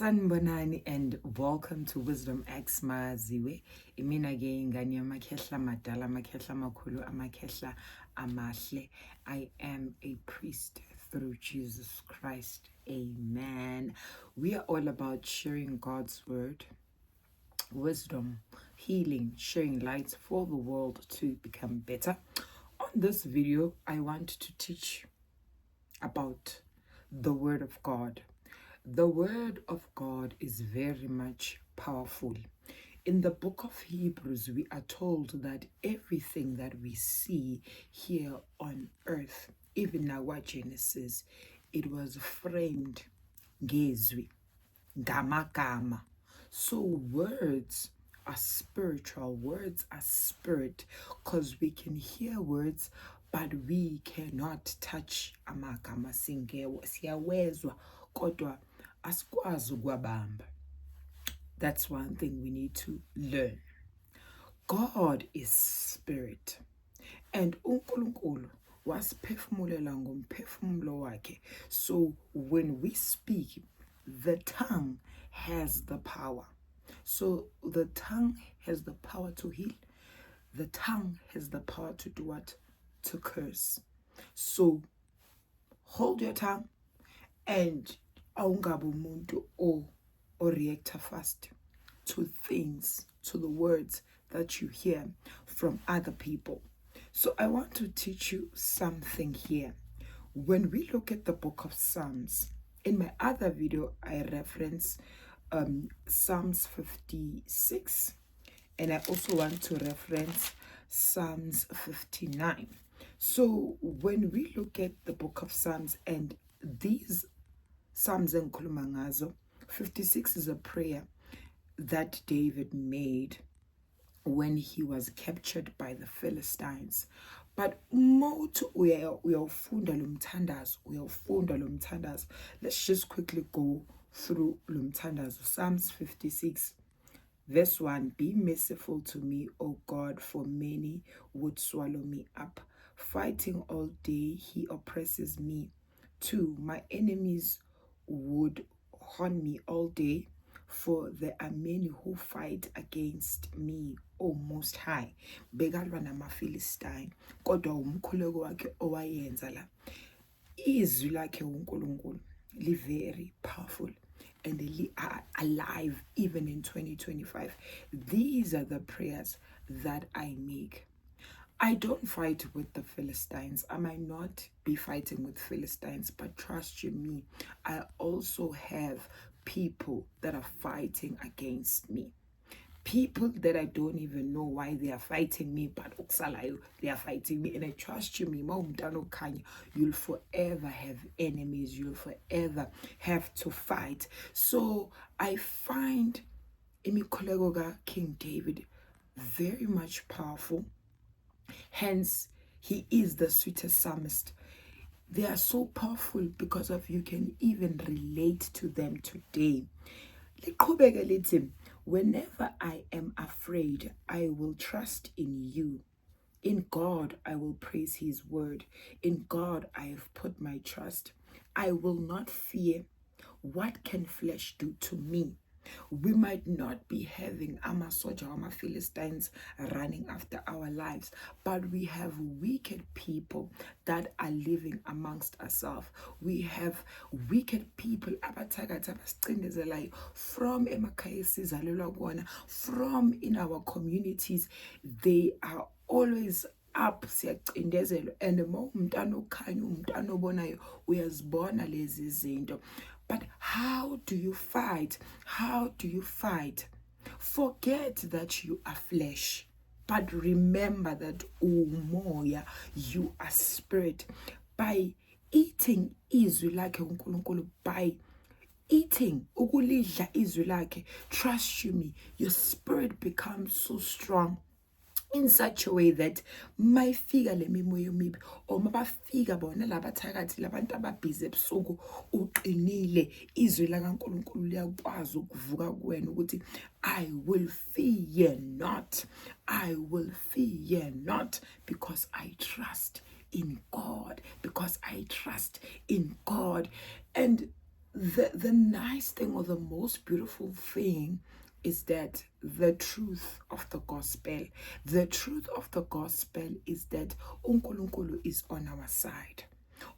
Sanibonani and welcome to Wisdom X Maziwe. Imina ke ingane yamakhehla madala amakhehla amakhulu amakhehla amahle. I am a priest through Jesus Christ. Amen. We are all about sharing God's word, wisdom, healing, sharing light for the world to become better. On this video, I want to teach about the word of God. The word of God is very much powerful. In the book of Hebrews, we are told that everything that we see here on earth, even our Genesis, it was framed ngezwi, gamagama. So words are spiritual, words are spirit, because we can hear words, but we cannot touch amagama siyawezwa kodwa asikwazi ukwabamba. That's one thing we need to learn. God is spirit, and uNkulunkulu wasiphefumulela ngomphefumulo wakhe. So when we speak, the tongue has the power. So the tongue has the power to heal. The tongue has the power to do what? To curse. So hold your tongue and awungabe umuntu or react fast to things, to the words that you hear from other people. So I want to teach you something here. When we look at the book of Psalms, in my other video I reference Psalms 56, and I also want to reference Psalms 59. So when we look at the book of Psalms and these Psalms and Kulumangazo, 56 is a prayer that David made when he was captured by the Philistines. But uyawufunda lo mthandazo. Let's just quickly go through lo mthandazo. Psalms 56 verse 1, be merciful to me, O God, for many would swallow me up. Fighting all day, he oppresses me. 2, my enemies would haunt me all day, for there are many who fight against me, O Most High. Bekalwa namaFilistine, kodwa umkhuleko wakhe owayenza la. Izwi lakhe uNkulunkulu li very powerful and they are alive even in 2025. These are the prayers that I make. I don't fight with the Philistines. I might not be fighting with Philistines, but trust you me, I also have people that are fighting against me. People that I don't even know why they are fighting me, but they are fighting me. And I trust you me, you'll forever have enemies. You'll forever have to fight. So I find King David very much powerful. Hence, he is the sweetest psalmist. They are so powerful because of you can even relate to them today. Whenever I am afraid, I will trust in you. In God, I will praise his word. In God, I have put my trust. I will not fear. What can flesh do to me? We might not be having Amasoja, Philistines running after our lives, but we have wicked people that are living amongst ourselves. We have wicked people from from in our communities. They are always up and the moment uyazibona lezi zinto. But how do you fight? How do you fight? Forget that you are flesh, but remember that umoya, you are spirit. By eating izwi lakhe uNkulunkulu, by eating ukulidla izwi lakhe, trust you me, your spirit becomes so strong in such a way that mayifika le mimoya emibi or mabafika bona labathakathi labantu ababhizi ebusuku uqinile, izwi lakaNkulunkulu liyakwazi ukuvuka kuwena ukuthi I will fear not. I will fear not because I trust in God. Because I trust in God. And the nice thing, or the most beautiful thing, is that the truth of the gospel is that uNkulunkulu is on our side.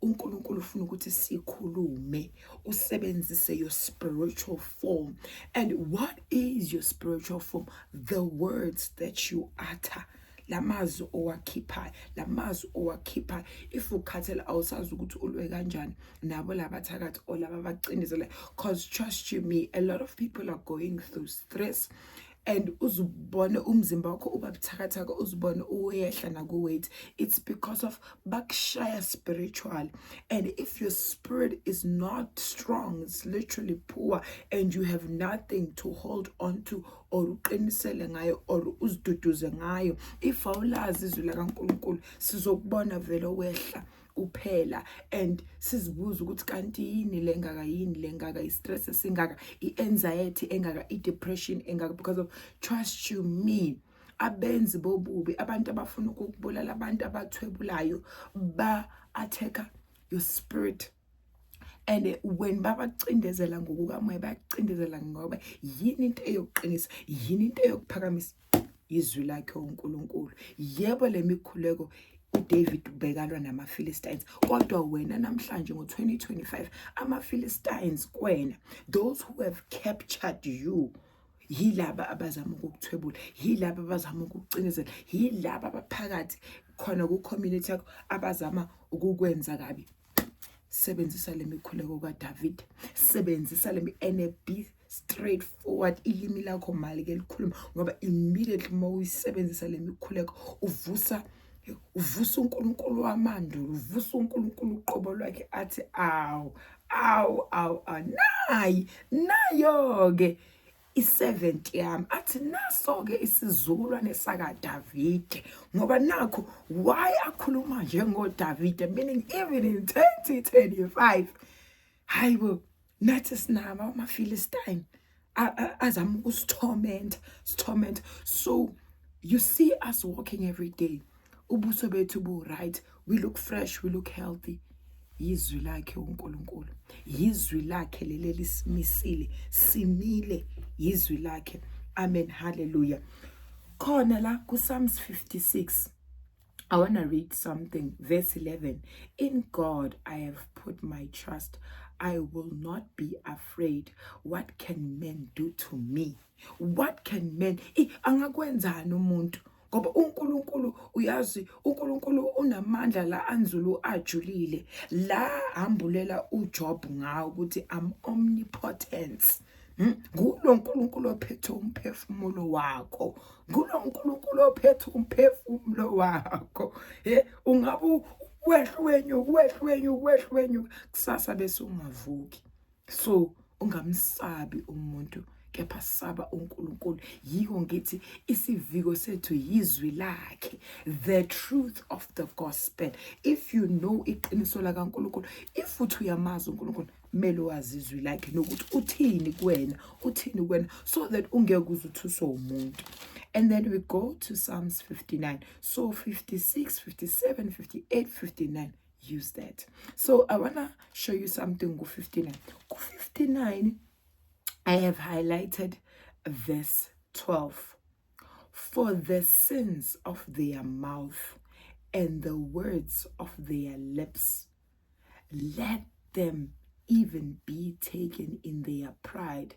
uNkulunkulu ufuna ukuthi sikhulume, usebenzise your spiritual form. And what is your spiritual form? The words that you utter. Lamazwi owakhiphayo. If ukhathela awusazi ukuthi ulwe kanjani nabo labathakathi or laba bacindezela, because trust you me, a lot of people are going through stress, and uzubone umzimba wakho uba buthakathaka, uzubone uyehla naku-weight. It's because of bakushaya spiritual. And if your spirit is not strong, it's literally poor, and you have nothing to hold on to or uqinisele ngayo or uziduduze ngayo, if awulazi izwi lakaNkulunkulu, sizokubona vele wehla uphela, and sizibuza ukuthi kanti yini lengaka i-stress esingaka, i-anxiety engaka, i-depression engaka, because of, trust you me, abenzi bobubi, abantu abafuna ukukubulala, abantu abathwebulayo ba-attack your spirit. And when babacindezela ngokukamoya, bayacindezela ngoba yini into eyokuqinisa, yini into eyokuphakamisa izwi lakhe uNkulunkulu. Yebo le mikhuleko uDavid ubekalwa namaPhilistines, kodwa wena namhlanje ngo-2025 amaPhilistines kwena, those who have captured you, yilaba abazama ukukuthwebula, yilaba abazama ukukucinezela, yilaba abaphakathi khona ku-community yakho abazama ukukwenza kabi. Sebenzisa le mikhuleko kaDavid, sebenzisa le and be straightforward, ilimi lakho mali ke likhuluma, ngoba immediately uma uyisebenzisa le mikhuleko uvusa uNkulunkulu wamandulo, uvusa uNkulunkulu uqobo lwakhe, athi nayo-ke i-servant yami, athi naso-ke isizukulwane sakaDavide, ngoba nakho why akhuluma njengoDavide, meaning even in 2025, hayibo, nathi sinabo amaPhilistine azama ukusithorment. So you see us walking every day, ubuso bethu bu-right, we look fresh, we look healthy. Yizwi lakhe uNkulunkulu, yizwi lakhe leli lisimisile, simile yizwi lakhe. Amen, hallelujah. Khona la ku-Psalms 56, I want to read something, verse 11. In God I have put my trust, I will not be afraid. What can men do to me? What can men, angakwenzani umuntu? Ngoba uNkulunkulu, uyazi uNkulunkulu unamandla la anzulu ajulile, la hambulela uJob ngawo ukuthi I'm omnipotent. Ngulo nkulunkulu ophethe umphefumulo wakho, ngulo nkulunkulu ophethe umphefumulo wakho. Ungabe wehlwenyu kusasa bese ungavuki. So ungamsabi umuntu, kepha saba uNkulunkulu. Yiko ngithi isiviko sethu yizwi lakhe, the truth of the gospel. If you know iqiniso lakaNkulunkulu, if uthi uyamazi uNkulunkulu, kumele wazi izwi lakhe nokuthi uthini kuwena, so that ungeke uzuthuswe umuntu. And then we go to Psalms 59. So 56, 57, 58, 59. Use that. So I want to show you something go 59. Go 59, I have highlighted verse 12. For the sins of their mouth and the words of their lips, let them even be taken in their pride,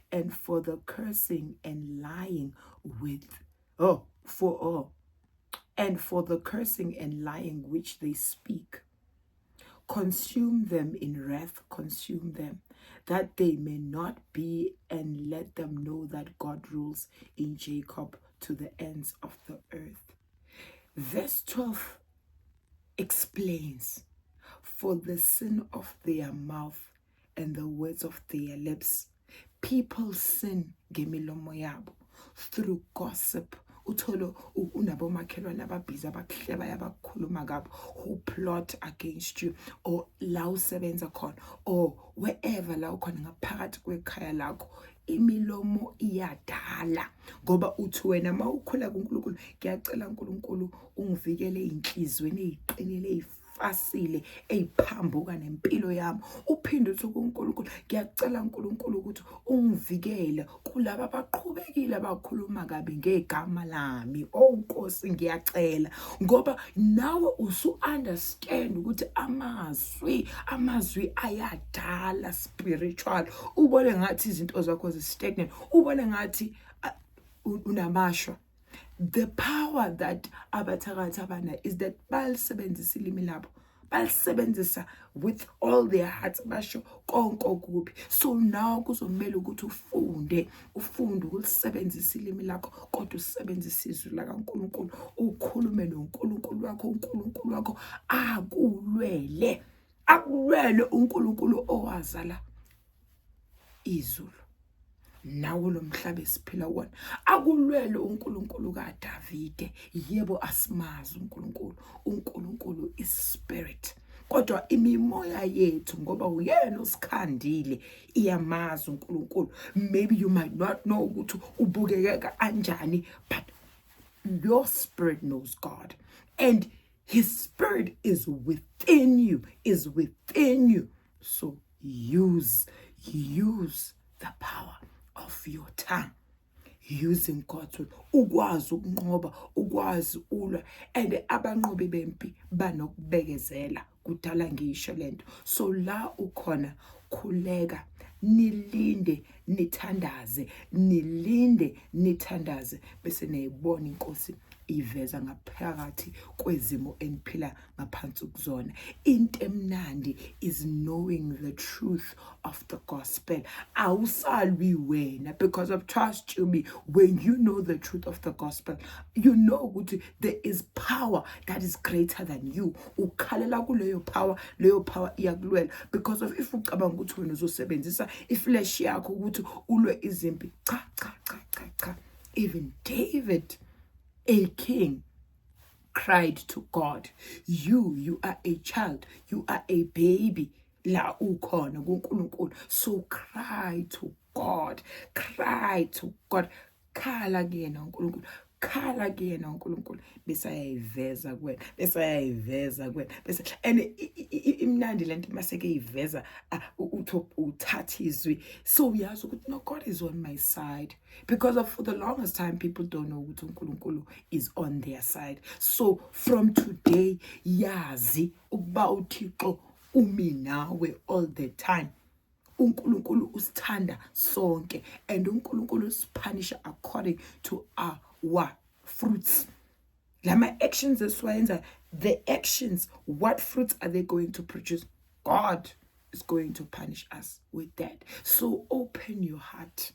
and for the cursing and lying for the cursing and lying which they speak. Consume them in wrath, consume them, that they may not be, and let them know that God rules in Jacob to the ends of the earth. Verse 12 explains, for the sin of their mouth and the words of their lips. People sin ngemilomo yabo through gossip. Utholo unabomakhelwane ababhiza abakuhleba yabakhuluma ngabo, who plot against you, or la usebenza khona, or wherever la ukhona ngaphakathi kwekhaya lakho. Imilomo iyadala, ngoba uthi wena mawukhula kuNkulunkulu, ngiyacela uNkulunkulu ungivikele inhlizweni eziqinile eyifasile eyiphambuka nempilo yami. Uphinde uthi kuNkulunkulu, ngiyacela uNkulunkulu ukuthi ungivikele kulabo abaqhubekile bakhuluma kabi ngegama lami. Oh Nkosi, ngiyacela ngoba nawe usu-understand ukuthi amazwi ayadala spiritual. Ubone ngathi izinto zakho zi-stagnant, ubone ngathi unamashwa. The power that abathakathi abana is that balisebenzisa ilimi labo, balisebenzisa with all their hearts, basho konke okubi. So now kuzomela ukuthi ufunde ukulisebenzisa ilimi lakho, kodwa usebenzise izwi likaNkulunkulu, ukhulume noNkulunkulu wakho. uNkulunkulu wakho akulwele uNkulunkulu owazala izulu nawo lo mhlaba esiphila wona. Akulwele uNkulunkulu kaDavide. Yebo asimazi uNkulunkulu is spirit, kodwa imimoya yethu ngoba uyena osikhandile iyamazi uNkulunkulu. Maybe you might not know ukuthi ubukeka kanjani, but your spirit knows God, and his spirit is within you, So use the power of your tongue, using God's word, ukwazi ukunqoba, ukwazi ulwa. And abanqobi bempi banokubekezela, kudala ngisho lento. So la ukhona, khuleka, nilinde nithandaze, bese niyibona iNkosi iveza ngaphakathi kwezimo eniphila ngaphansi kuzona. Into emnandi is knowing the truth of the gospel. Awusalwi wena, because of trust me, when you know the truth of the gospel, you know ukuthi there is power that is greater than you. Ukhalela kuleyo power, leyo power iyakulwela, because of if ucabanga ukuthi wena uzosebenzisa iflesh yakho ukuthi ulwe izimpi, cha. Even David, a king, cried to God. You are a child, you are a baby la ukhona kuNkulunkulu. So cry to God, khala kuyena uNkulunkulu, khala kuyena uNkulunkulu, bese ayayiveza kuwena, bese and imnandi lento maseke iveza uthatha izwi. So uyazi ukuthi no, God is on my side, because for the longest time people don't know ukuthi uNkulunkulu is on their side. So from today, yazi ukuba uThixo umi nawe all the time. uNkulunkulu usithanda sonke, and uNkulunkulu usipunisha according to our fruits. Lama actions esiwayenza, the actions, what fruits are they going to produce? God is going to punish us with that. So open your heart,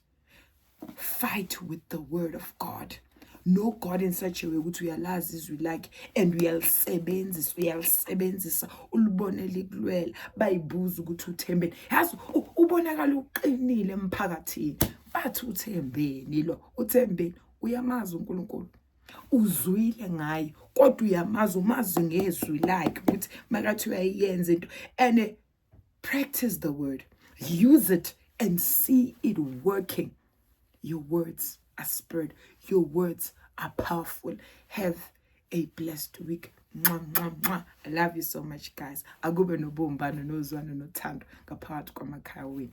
fight with the word of God. Know God in such a way ukuthi uyalazi izwi lakhe, and uyalisebenzisa ulibone likulwela. Bayibuza ukuthi uthembeni, yazi ubonakala uqinile emphakathini, bathi uthembeni. Uthembeni, uyamazi uNkulunkulu, uzwile ngayo, kodwa uyamazi, umazi ngezwi lakhe ukuthi makathi uyayenza into. And practice the word, use it and see it working. Your words are spirit, your words are powerful. Have a blessed week. I love you so much, guys. Akube nobumbano, nozwano, nothando ngaphakathi kwamakhaya wenu.